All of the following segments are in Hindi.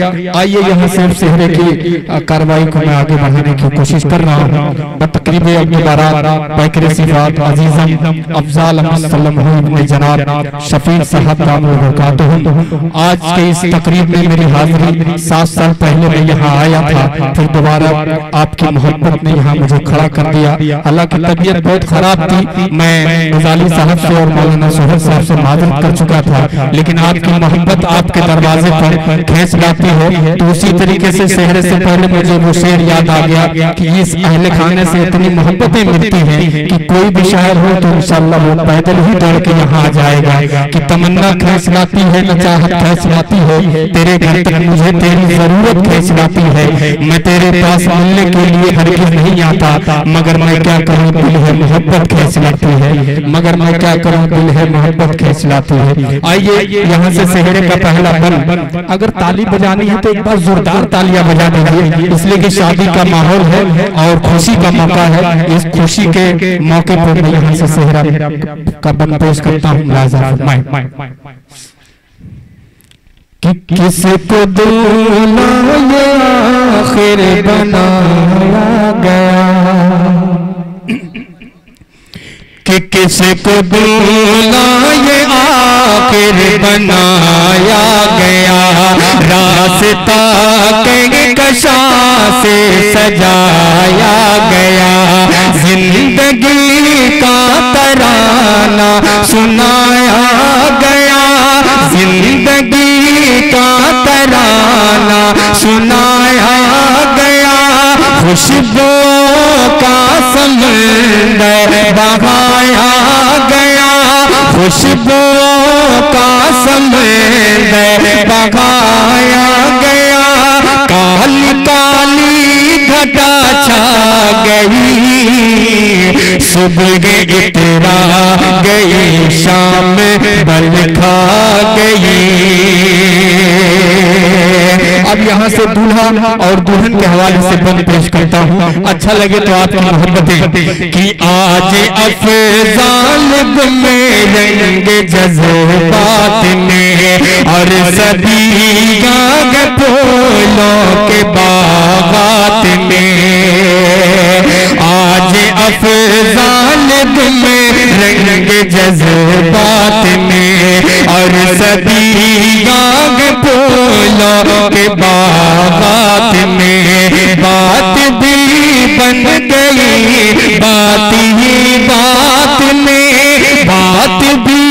आइए यहाँ से सेहरे की कार्रवाई को मैं आगे बढ़ाने की कोशिश कर रहा हूँ। तकरीब अपनी बारात पैकरे सिफात अजीज़म अफजाल इब्न जनाब शफीक साहब आज के इस तकरीब में मेरी हाजिरी 7 साल पहले मैं यहाँ आया था, फिर दोबारा आपकी मोहब्बत ने यहाँ मुझे खड़ा कर दिया। हालांकि तबीयत बहुत खराब थी, मैं गजाली साहब से और मौलाना सोहर साहब से माजरत कर चुका था, लेकिन आपकी मोहब्बत आपके दरवाजे पर खींच लाती है। तो उसी तरीके से सेहरे से पहले मुझे वो शेर याद आ गया कि इस अहले खाने से इतनी मोहब्बतें मिलती हैं कि कोई भी शायर हो तो इंशाअल्लाह वो पैदल ही दौड़ के यहाँ आ जाएगा कि तमन्ना खींच लाती है न चाहत खींच लाती है, तेरे घर तक मुझे तेरी जरूरत खींच लाती है। मैं तेरे पास मिलने के लिए हरगिज़ नहीं आता, मगर मैं क्या करूँ दिल है मोहब्बत खींच लाती है, मगर मैं क्या करूँ दिल है मोहब्बत खींच लाती है। आइए यहाँ से सेहरे का पहला बन, अगर ताली बजानी है तो एक बार जोरदार तालियां बजा दीजिए, इसलिए कि शादी का माहौल है और खुशी का मौका है। इस खुशी के मौके पर मैं यहाँ से सेहरा का बन पेश करता हूँ। किसको दूल्हा ये आखिर बनाया गया, कि किसको दूल्हा ये आखिर बनाया गया, रास्ता के कशा से सजाया गया, जिंदगी का तराना सुनाया गया, जिंदगी का तराना सुनाया गया, खुशबू का समंदर बहाया गया, खुशबू का समंदर बहाया गया, काली काली घटा छा गई, सुबह इतरा गई, शाम बल खा गई। अब यहाँ से दूल्हा और दुल्हन के हवाले से बंद पेश करता हूँ, अच्छा लगे तो आपकी मोहब्बतें कि आज अफजाल में रंग जज्बात में और सभी गाग फूलों के बागात में, आज अफजाल में रंग जज्बात में और सभी गाग फूलों के बागात में, बात भी बन गई बात ही बात में, बात भी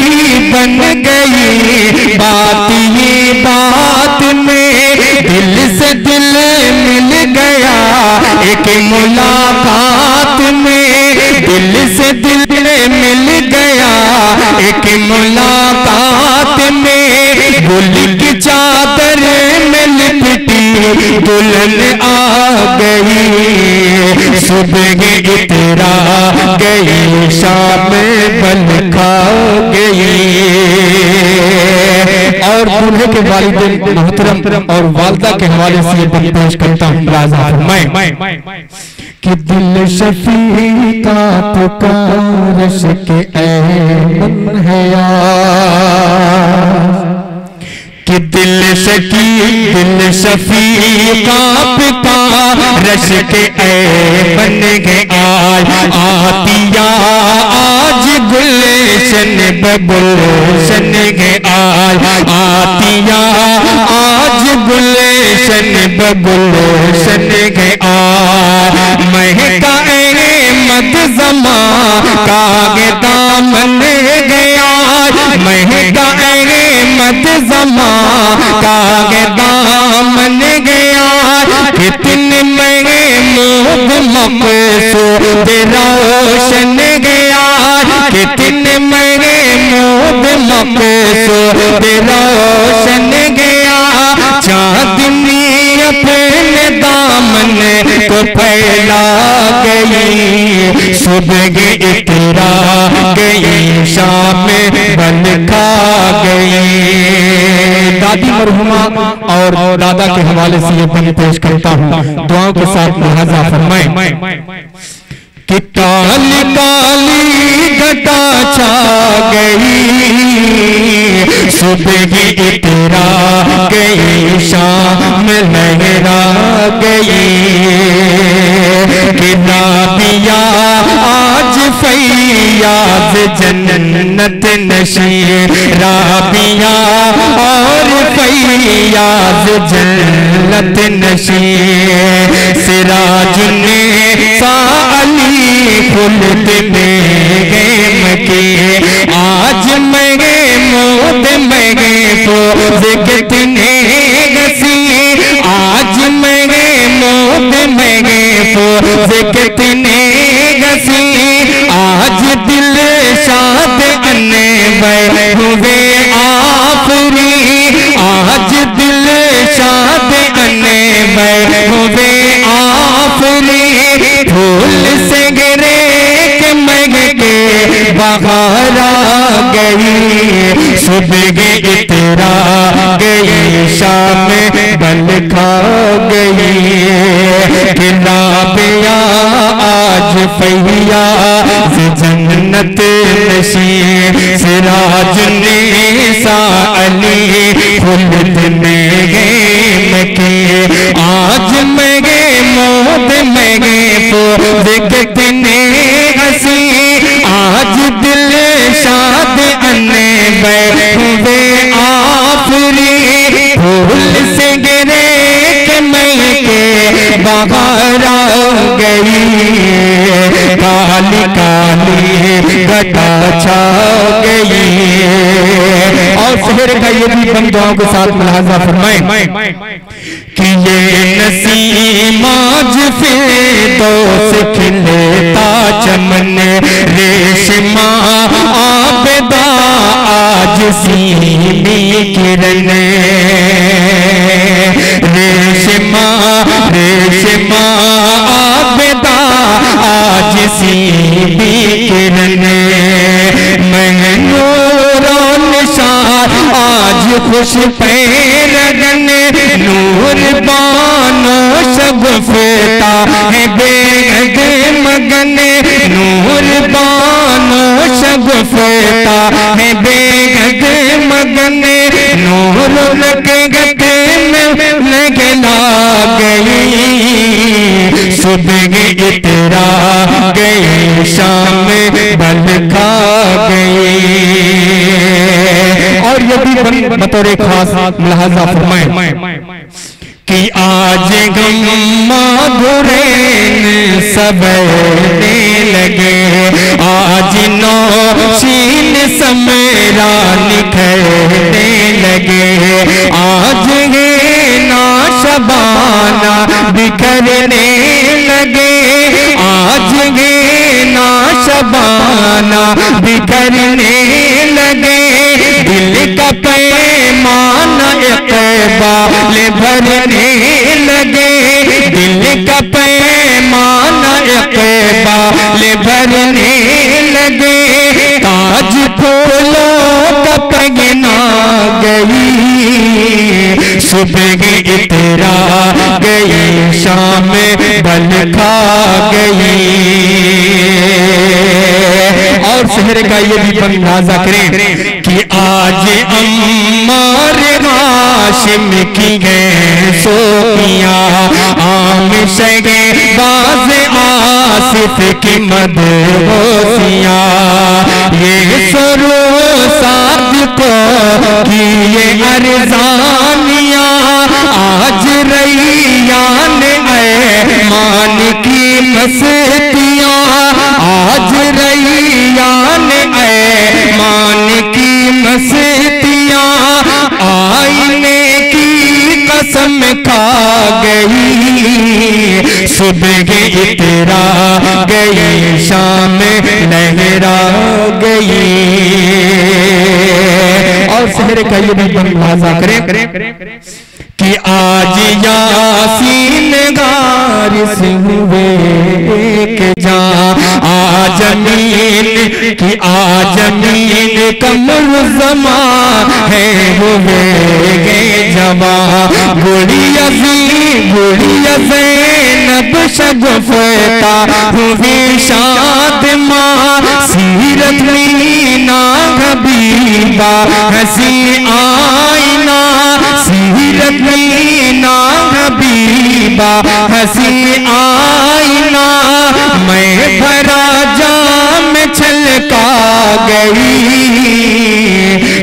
बन गई बात ही बात में, दिल से दिल मिल गया एक मुलाकात में, दिल से दिल मिल गया एक मुलाकात में, गुल की चादर में लिपटी दुल्हन आ गई, सुबह इतरा गई, शाम बल खा गई। और दूल्हे के वालिदैन मोहतरम और वालदा के हवाले से ये बन पेश करता हूँ मैं कि दिल शफी का पुकार के ऐमन है कि दिल शफी का पुकार के ऐमन है आतिया आज गुलशन बगुलशन है आतिया आज गुलशन बगुलशन है महका मत जमा कागे दामन गया, महका मत जमा कागे दामन गया, कितने महमूद मकसूद रोशन गया, कितने महमूद मकसूद रोशन गया, चांदनी अपने दामन को फैला गई, सुबह इतरा गई, शाम बल खा गई। दादी मरहुमा और दादा के हवाले से ये बन पेश करता हूँ, दुआओं के साथ मुहाजा फरमाएं कि काली काली घटा छा गई, सुबह इतरा गई, शाम लहरा गई। कि राबिया आज फैयाज जन्नत नशी, राबिया और फैयाज जन्नत नशी। सिराजुन्ने साली खुल्द में गए के, आज मगे मोद मगे फोज कितने गसी, आज मगे मोद मगे फोज कितने गसी। आज दिल शाद अने हुए आफरी, आज दिल शाद अने हुए आफरी। फूल से गिरे के मग के बाहर आ गई, सुबह इतरा गई, शाम बल खा गई। कि राबिया आज फैयाज जन्नत नशी, सिराजुन्ने साली खुल्द में गए के। आज मगे मोद मगे फोज कितने हसी, आज दिल शाद अने हुए आफरी। फूल से गिरे के मैं के बाहर आ गई, काली काली घटा छा गई। और शहर का ये भी बंदों के साथ मुलाजा फरमाए कि ये नसीम आज फिरदौस खिलता चमन, रेशमा आबदा आज सीमी किरण। रेशमा रेशमा आबदा आज सीमी किरण। महनूरो निशार आज खुश पैरगन, नूर बानो शगुफ्ता है बेग मगन, नूर बानो शगुफ्ता है बेग मगन। नूर के गते में लगला गई, सुबह इतरा गई, शाम बल खा गई। और ये भी बतौर खास मुलाहाजा फरमाए कि आज गम माधुरैन सबने लगे, आज नौशीन समेरा निखरने लगे। आज ये नाशबाना बिखरने लगे, आज ये नाशबाना बिखरने लगे। दिल का पैमाना इक़बाल भरने लगे, दिल का पैमाना इक़बाल भरने लगे। ताज फूलों का पगना गई, सुबह इतरा गई, शाम बल खा गई। और शहर का ये भी अंदाजा करें कि आज अम्मार हाशिम की गए सोनिया, आम शगे बाज आसिफ की मदहोसिया। ये सरो साथ को कि ये अरजानिया, आज रैयान ऐमान की मस्तियाँ, आज रैयान ऐमान की मस्तियाँ। आईने की कसम खा गई, सुबह इतरा गई, शाम लहरा गई। और शहर का ये भी अंदाजा करें कि आज यासीन गारिस हुए एक जा, आजमीन की आजमीन कमरुज़्ज़मा है हुए गे जवा। गुड़िया ज़ैनब अब शगुफ्ता हुई शाद माँ सीरत मीना हबीबा हसी आईना सीरत मीना हबीबा हसी आईना मैं भरा जाम छलका गई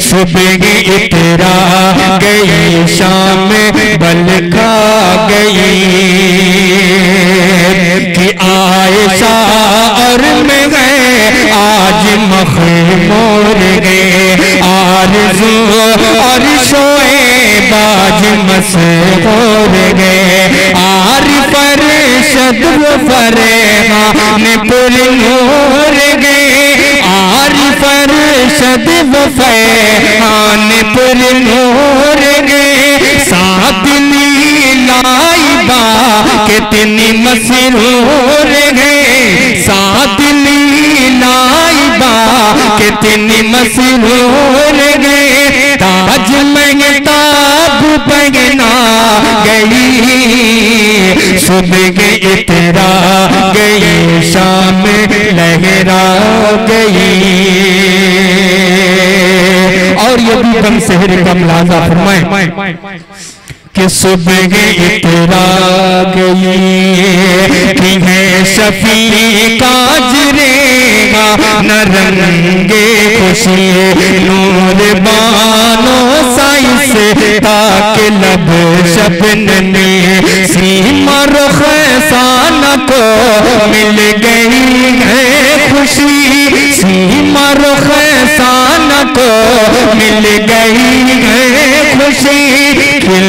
सुबह इतरा गई शाम बल खा गई कि आयशा और मैं गए आज मखमूर गए आरज़ू और शोएबाज मसहूर गए आरिफ अरशद व फरेहान पुरनूर गए आरिफ अरशद व फरेहान पुरनूर गए साथ लीलाइबा कितनी मसरूर गए साथ लीलाइबा कितनी मसरूर गए ताज महताब पहना गई सुबह इतरा गई शाम लहरा गई। और ये भी कम शहर का मुलाजा फरमाए कि सुबह इतरा गई कि है शफी का जरेगा न रंगे खुशी नूर बानो साइस ताकि लब शबनन सीमा रुखसाना को मिल गई है खुशी सीमा रुखसाना को मिल गई है खुशी खिल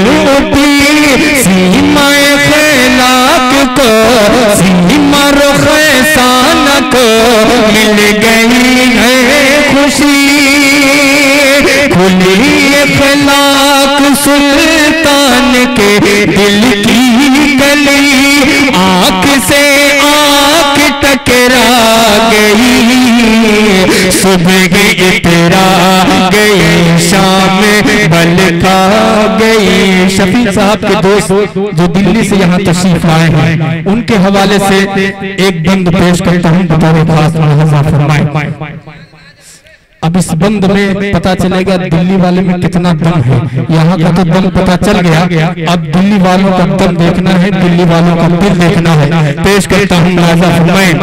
सीमा खैलाक को सीमा रुखसाना को मिल गई है खुशी खुली अखलाक सुल्तान के दिल की गली आंख से आंख टकरा गई सुबह इतरा गई शाम बल खा गई। शफी साहब के दोस्त जो दिल्ली से यहाँ तशरीफ आए हैं उनके हवाले से एक बंद पेश करता हूँ बतौर खास मुलाहजा फरमाएं। अब इस बंद में पता चलेगा दिल्ली वाले में कितना दम है। यहाँ का तो दम पता चल गया, अब दिल्ली वालों का दम देखना है, दिल्ली वालों का दिल देखना है। पेश करता हूँ मुलाहजा फरमाएं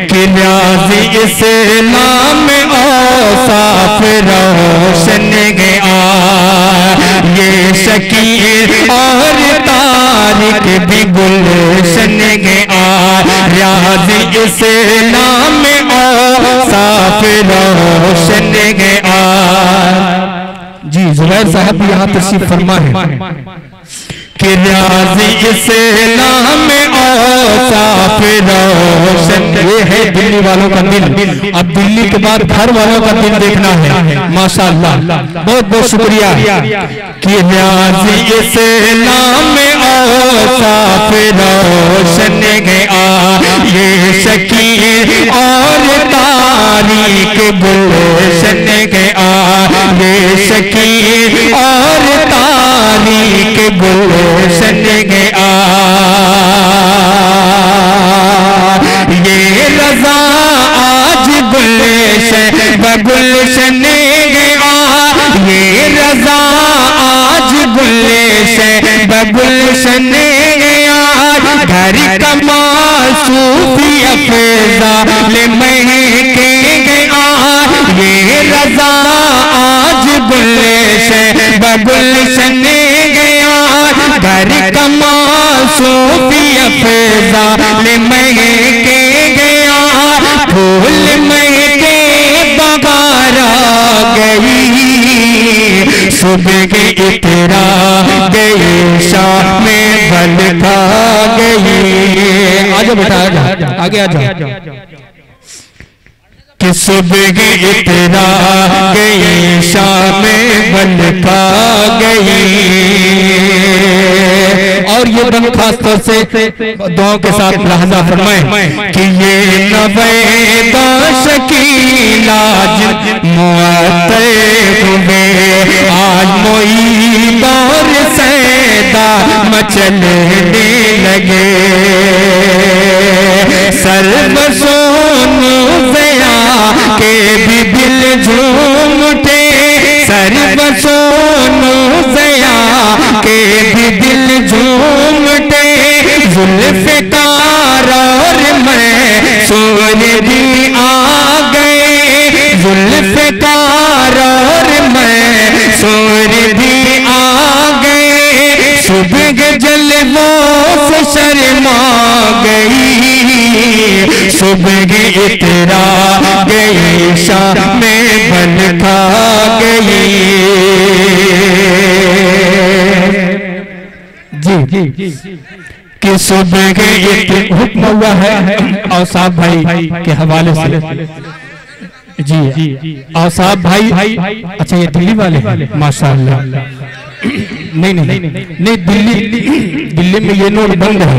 कि न्याज़ इस्लाम औसाफ रोशन गया ये शकीर और तारिक भी गुलशन गया न्याज़ इस्लाम औसाफ रोशन गया। जी जुबैर साहब भी यहाँ तशरीफ फरमा है कि न्याज़ इस्लाम औसाफ रोशन ये है दिल्ली वालों का दिल। अब दिल्ली के बाद घर वालों का दिल देखना है। माशाअल्लाह बहुत बहुत शुक्रिया कि न्याज़ इस्लाम औसाफ रोशन गया ये शकीर और तारीक गुलशन गया ये शकीर और तारीक गुलशन गया ये रज़ा आज गुलशन गया ये रज़ा आज गुलशन गया घर कमाल सूफी अफ़ज़ाल महके गया ये रज़ा आज गुलशन गया घर कमाल सूफी अफ़ज़ाल महके गया फूल महके बहार आ गई सुबह इतरा गई शाम बल खा गई। आजा बेटा आगे आजा कि सुबह इतरा गई शाम बल खा गई। और ये बन खास तौर से दुआओं के साथ मुलाहजा फरमाएं कि ये नवेदा शकीला मुअत्तर हुए आज मोई दौर सैदा मचलने लगे भी आ गए, जुल्फ़कार और मैसूर भी आ गए, सुबह जलवों से शर्मा गई, सुबह इतरा गई, शाम में बन खा गई। जी कि सुबह हुक्म हुआ है और साहब भाई के हवाले से। जी और साहब भाई, अच्छा ये दिल्ली वाले हैं माशाअल्लाह। नहीं नहीं नहीं, दिल्ली में ये नोट बंद है।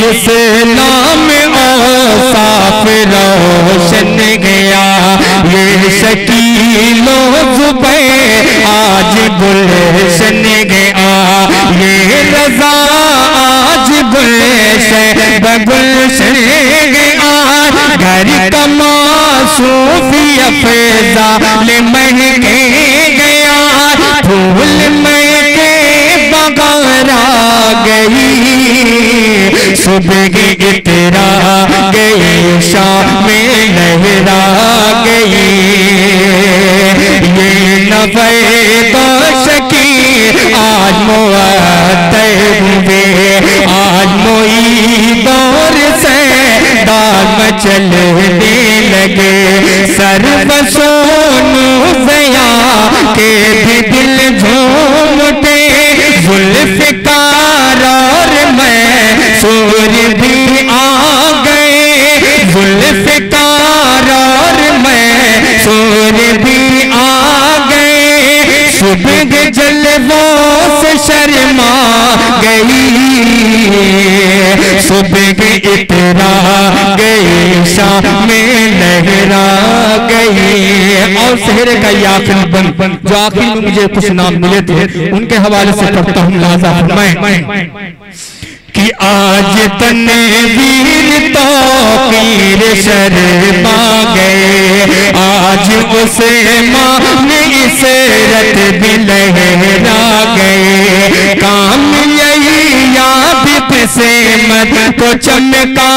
इस्लाम औसाफ रोशन गया, ये शकीलो ज़ुबैर आज गुलशन गया, ये रज़ा आज गुलशन गया, घर का मासूफिया फ़ैज़ाल महके गया, फूल महके बगार आ गई, सुबह इतरा गई, शाम में लहरा गई, ये नफ़े शकी आज मुअत्तर हुए, आज मोई दौर से दाग चलने लगे, सर्वसोनू ज़या के भी दिल झूम उठे, जुल्फ़कार और मैसूर भी आ गए, जुल्फ़कार और मैसूर भी आ गए, सुबह जलवों से शर्मा गई, सुबह इतरा गई, शाम में लहरा गई। और शहर का ये आखिरी बंद जो आखिर में मुझे कुछ नाम मिले थे उनके हवाले से पढ़ता हूँ। लाजा फरमाएं कि आज तनवीर तो पीर शर्मा गए, आज उसे मान इसरत भी लहरा गए, काम यही याद से मत को चमका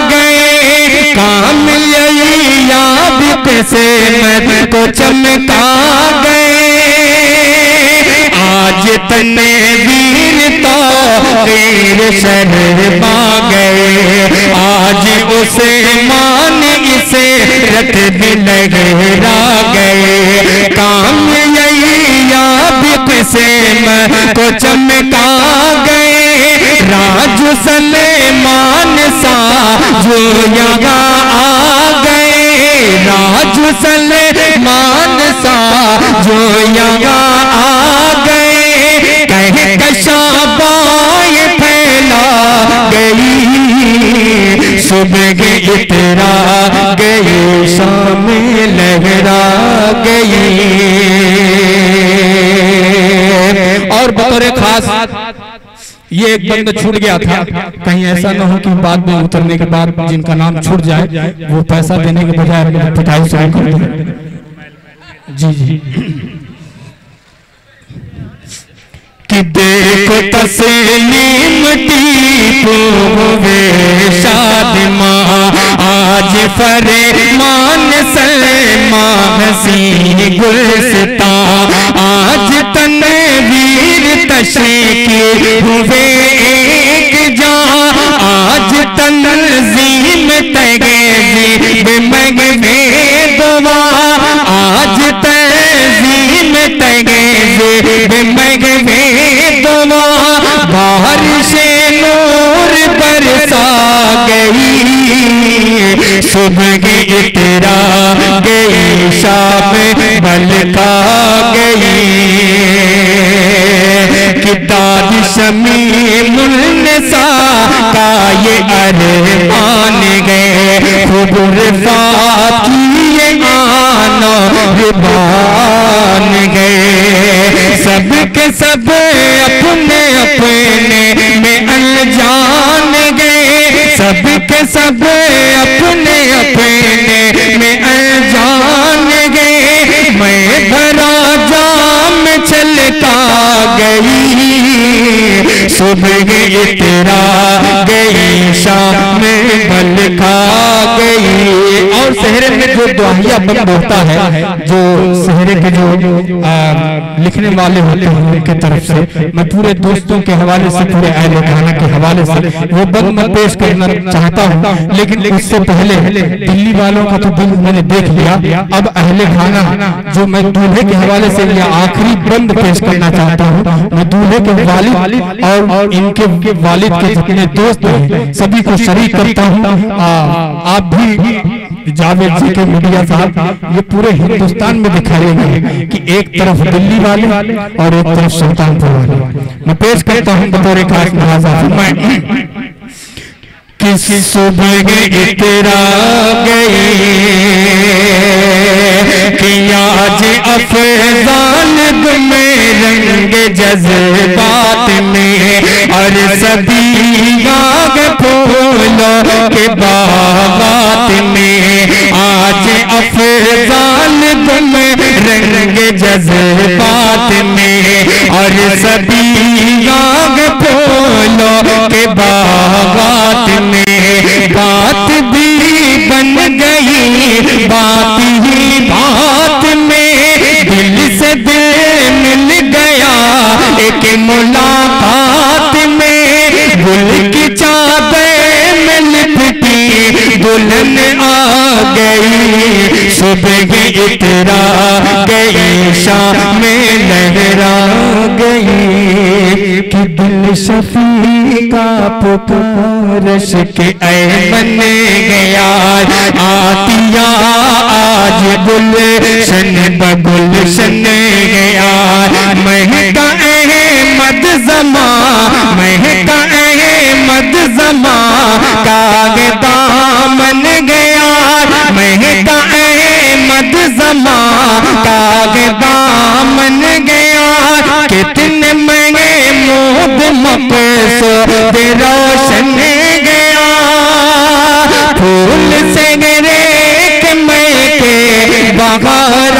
गए, काम यही याद से मत को चमका गए, आज तनवीर तो पीर शर्मा गए, आज उसे मान इसे रत भी लहरा गए, काम यही याद से को चमका गए, राज सलेमान सा जो यहाँ आ गए, राज सलेमान सा जो यहाँ आ गए, कह कशाबाए फैला गई, सुबह इतरा गई, शाम लहरा गई। और बतौर खास ये एक बंद छूट गया था, कहीं ऐसा न हो कि बाद में उतरने के बाद जिनका नाम छूट जाए वो पैसा देने के बजाय पिटाई शुरू कर दे। जी कि देखो तस्लीम टीपू हुए शादिमा, आज फरमान सलमा हसी गुलस्ता, आज तनवीर तशकीर हुए एक जहां, आज तंजीम तगीज़ मगवे दुआ, आज तंजीम तगीज़ मगवे दुआ, बारिशे नूर बरसा गई, सुबह इतरा गई, शाम बलका गई, किताब शमीमुल निसा का ये अरमान गए, खुबुर फातिये आना रुबान गए, सब के सब अपने अपने में अनजान गए, सब के सब अपने अपने में अनजान गए, मैं भरा जाम छलका गई, सुबह तेरा गई शाम बल खा गई। और शहर में जो दुआहिया बंद होता है, जो शहर के जो लिखने वाले होते हैं उनके तरफ से, मैं पूरे दोस्तों के हवाले से, पूरे अहले खाना के हवाले से वो बंद मैं पेश करना चाहता हूँ। लेकिन उससे पहले दिल्ली वालों का तो दिल मैंने देख लिया, अब अहले खाना जो मैं दूल्हे के हवाले से यह आखिरी बंद पेश करना चाहता हूँ। मैं दूल्हे के वालिद और इनके वालिद के जितने दोस्त हैं सभी को शरीक करता हूँ। आप भी जावेद जी के मीडिया साहब ये पूरे हिंदुस्तान में दिखाएंगे कि एक तरफ दिल्ली वाले और एक तरफ सुल्तानपुर वाले। मैं पेश करता हूँ बतौर खास नवाज़ा किस सुबह तेरा गई कि आज अफजान में रंग जज्बात में और सभी बाग फूलों के बागात में। आज अफजान में रंग जज्बात में और सभी बाग फूलों के बागात में। बात भी बन गई बात ही बात में, दिल से दिल मिल गया एक मुलाकात में। गुल की चादर में लिपटी दुल्हन आ गई। सुबह इतरा गई शाम में लहरा गई कि दिल शफी का पुकारश के ऐ बन गया। आतिया आज गुलशन बगुलशन गया। महका अहमद ज़मा महका अहमद ज़मा कागे दामन गया। महका अहमद ज़मा कागे दामन गया। कितने महंगे मोद मकसूद रोशन गया। फूल से गिरे के महके बहार आ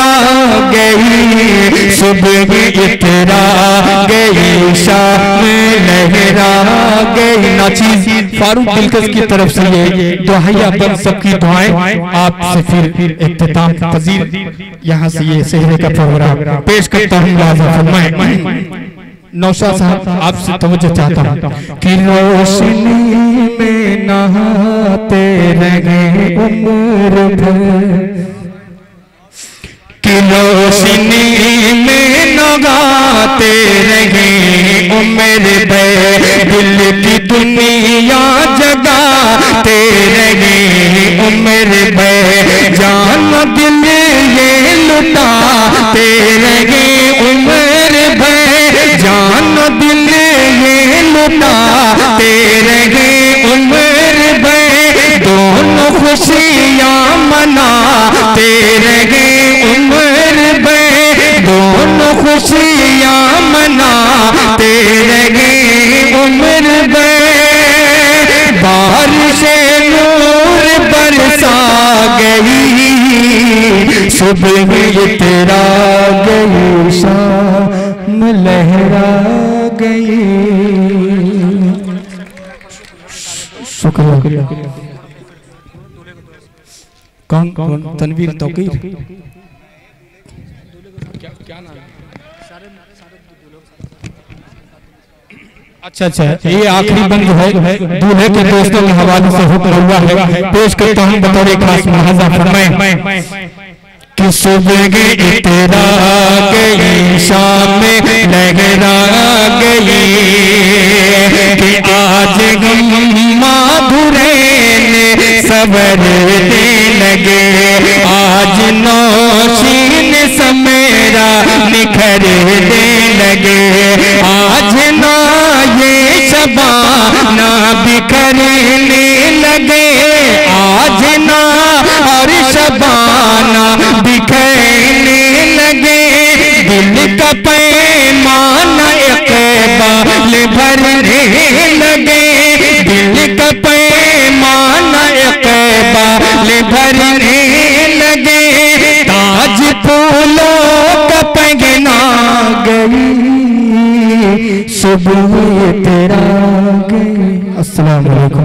गई। सुबह इतरा गई शाम लहरा गई। नाचीज फारूक दिलकश की तरफ से ये दुआहिया बन सबकी दुआएं आपसे फिर इख्तिताम पजीर यहाँ से ये सहरे का प्रोग्राम पेश करता हूँ। लाज़ा फरमाएं नौशाद साहब आपसे तवज्जो चाहता हूँ कि रोशनी में नहाते रहे उम्र भर। कि रोशनी में नगाते रहे उम्र भर। दिल की दुनिया जगाते रहे उम्र भर। जान दिल ये लुटाते रहे उम्र भर। जान दिल ये लुटाते रहे उम्र भर। दोनों खुशियाँ मनाते रहे उम्र भर। दोनों खुशियाँ मनाते रहे उम्र भर। बारिशे नूर बरसा गई। सुबह तेरा गई शाम लहरा गई। शुक्रिया। कौन कौन तनवीर तौकीर क्या नाम? अच्छा अच्छा ये आखिरी बंद है दूल्हे के दोस्तों के हवाले से हुक्म हुआ है। पेश करता हूँ बतौर खास मुलाहाजा फरमाएं कि सुबह तेरा गई शाम लहरा गई। कि आज गम माधुरे ने सबर दे लगे। आज नौशीन समेरा निखर दे लगे। आज ना ये शबाना बिखरने लगे। आज ना और शबाना बिखरने लगे। दिल का पैमाना इक़बाल भरने लगे। दिल का पैमाना इक़बाल भरने लगे। ताज फूलों का पहना गई। सुबह तेरा गए। अस्सलाम वालेकुम।